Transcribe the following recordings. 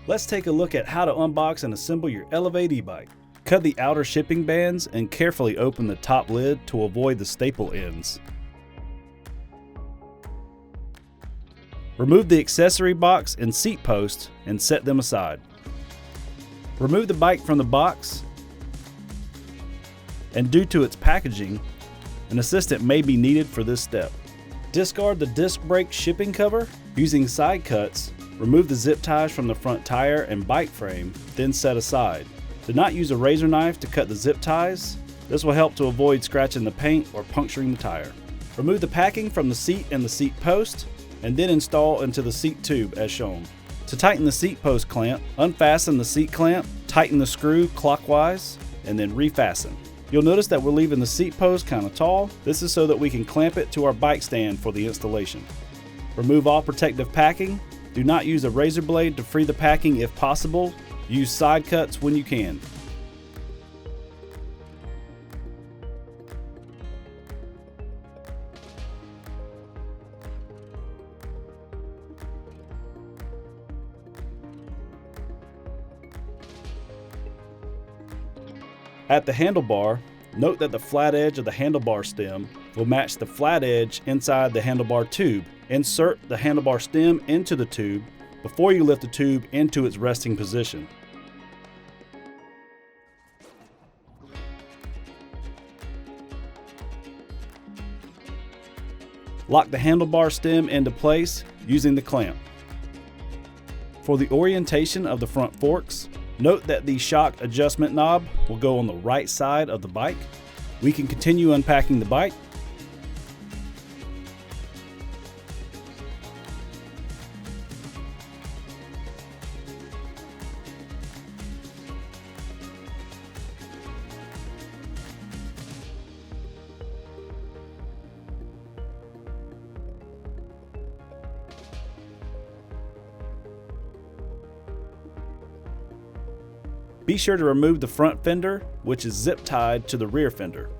Let's take a look at how to unbox and assemble your Elevate e-bike. Cut the outer shipping bands and carefully open the top lid to avoid the staple ends. Remove the accessory box and seat post and set them aside. Remove the bike from the box, and due to its packaging, an assistant may be needed for this step. Discard the disc brake shipping cover. Using side cuts, remove the zip ties from the front tire and bike frame, then set aside. Do not use a razor knife to cut the zip ties. This will help to avoid scratching the paint or puncturing the tire. Remove the packing from the seat and the seat post, and then install into the seat tube as shown. To tighten the seat post clamp, unfasten the seat clamp, tighten the screw clockwise, and then refasten. You'll notice that we're leaving the seat post kind of tall. This is so that we can clamp it to our bike stand for the installation. Remove all protective packing. Do not use a razor blade to free the packing if possible. Use side cuts when you can. At the handlebar, note that the flat edge of the handlebar stem will match the flat edge inside the handlebar tube. Insert the handlebar stem into the tube before you lift the tube into its resting position. Lock the handlebar stem into place using the clamp. For the orientation of the front forks, note that the shock adjustment knob will go on the right side of the bike. We can continue unpacking the bike. Be sure to remove the front fender, which is zip tied to the rear fender.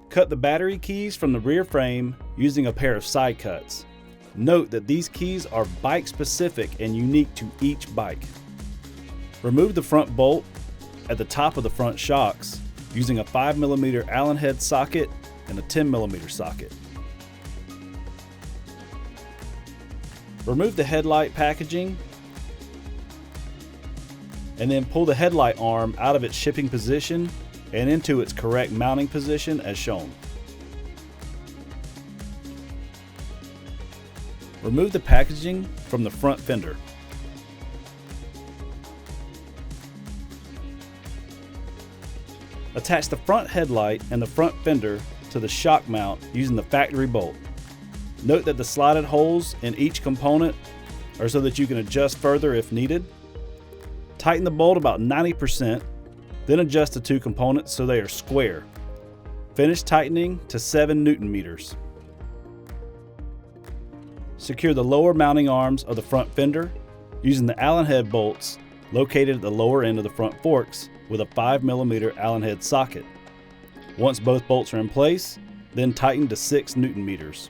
Cut the battery keys from the rear frame using a pair of side cuts. Note that these keys are bike specific and unique to each bike. Remove the front bolt at the top of the front shocks using a 5mm Allen head socket and a 10mm socket. Remove the headlight packaging and then pull the headlight arm out of its shipping position and into its correct mounting position as shown. Remove the packaging from the front fender. Attach the front headlight and the front fender to the shock mount using the factory bolt. Note that the slotted holes in each component are so that you can adjust further if needed. Tighten the bolt about 90%. Then adjust the two components so they are square. Finish tightening to 7 Nm. Secure the lower mounting arms of the front fender using the Allen head bolts located at the lower end of the front forks with a 5mm Allen head socket. Once both bolts are in place, then tighten to 6 Nm.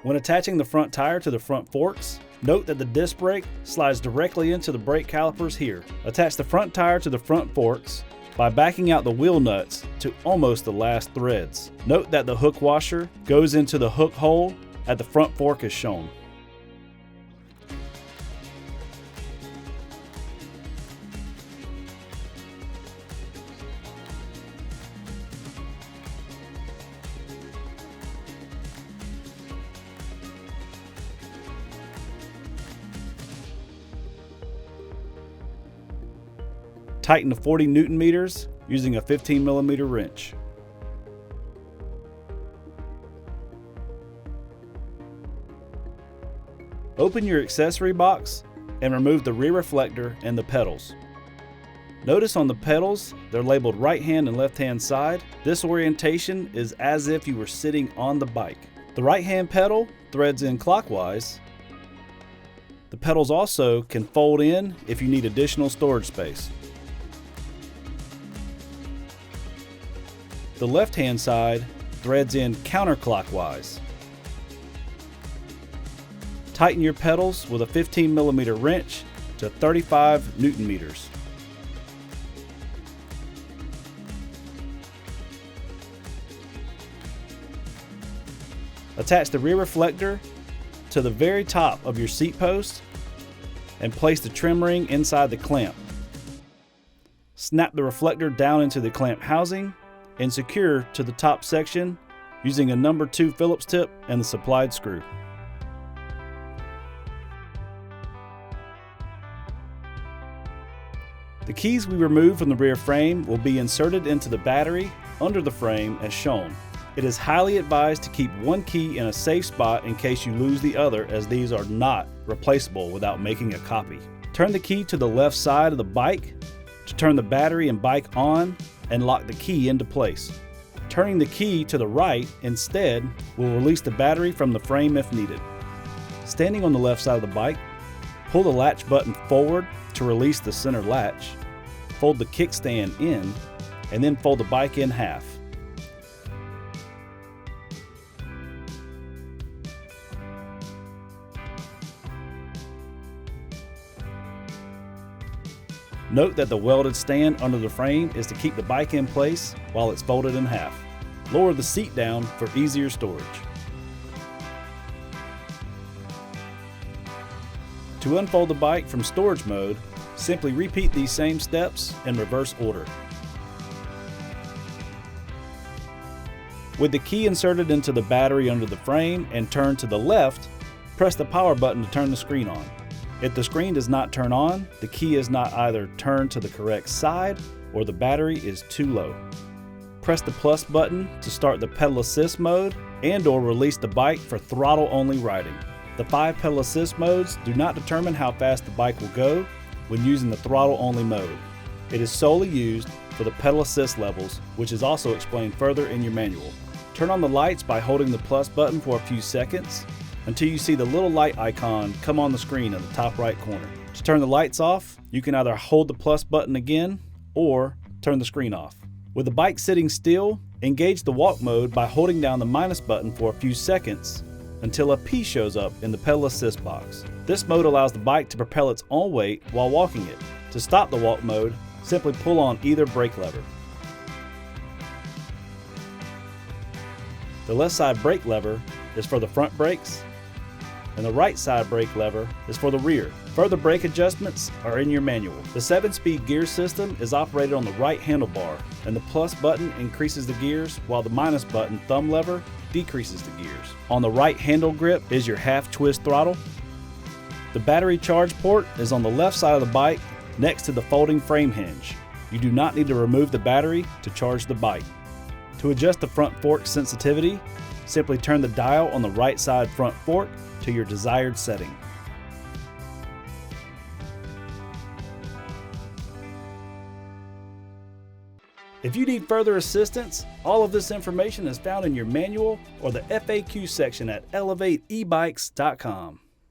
When attaching the front tire to the front forks, note that the disc brake slides directly into the brake calipers here. Attach the front tire to the front forks by backing out the wheel nuts to almost the last threads. Note that the hook washer goes into the hook hole at the front fork as shown. Tighten to 40 Nm using a 15mm wrench. Open your accessory box and remove the rear reflector and the pedals. Notice on the pedals, they're labeled right hand and left hand side. This orientation is as if you were sitting on the bike. The right hand pedal threads in clockwise. The pedals also can fold in if you need additional storage space. The left hand side threads in counterclockwise. Tighten your pedals with a 15mm wrench to 35 Newton meters. Attach the rear reflector to the very top of your seat post and place the trim ring inside the clamp. Snap the reflector down into the clamp housing and secure to the top section using a number 2 Phillips tip and the supplied screw. The keys we removed from the rear frame will be inserted into the battery under the frame as shown. It is highly advised to keep one key in a safe spot in case you lose the other, as these are not replaceable without making a copy. Turn the key to the left side of the bike to turn the battery and bike on and lock the key into place. Turning the key to the right instead will release the battery from the frame if needed. Standing on the left side of the bike, pull the latch button forward to release the center latch, fold the kickstand in, and then fold the bike in half. Note that the welded stand under the frame is to keep the bike in place while it's folded in half. Lower the seat down for easier storage. To unfold the bike from storage mode, simply repeat these same steps in reverse order. With the key inserted into the battery under the frame and turned to the left, press the power button to turn the screen on. If the screen does not turn on, the key is not either turned to the correct side or the battery is too low. Press the plus button to start the pedal assist mode and/or release the bike for throttle only riding. The 5 pedal assist modes do not determine how fast the bike will go when using the throttle only mode. It is solely used for the pedal assist levels, which is also explained further in your manual. Turn on the lights by holding the plus button for a few seconds until you see the little light icon come on the screen in the top right corner. To turn the lights off, you can either hold the plus button again or turn the screen off. With the bike sitting still, engage the walk mode by holding down the minus button for a few seconds until a P shows up in the pedal assist box. This mode allows the bike to propel its own weight while walking it. To stop the walk mode, simply pull on either brake lever. The left side brake lever is for the front brakes, and the right side brake lever is for the rear. Further brake adjustments are in your manual. The 7-speed gear system is operated on the right handlebar, and the plus button increases the gears while the minus button thumb lever decreases the gears. On the right handle grip is your half twist throttle. The battery charge port is on the left side of the bike next to the folding frame hinge. You do not need to remove the battery to charge the bike. To adjust the front fork sensitivity, simply turn the dial on the right side front fork to your desired setting. If you need further assistance, all of this information is found in your manual or the FAQ section at elevateebikes.com.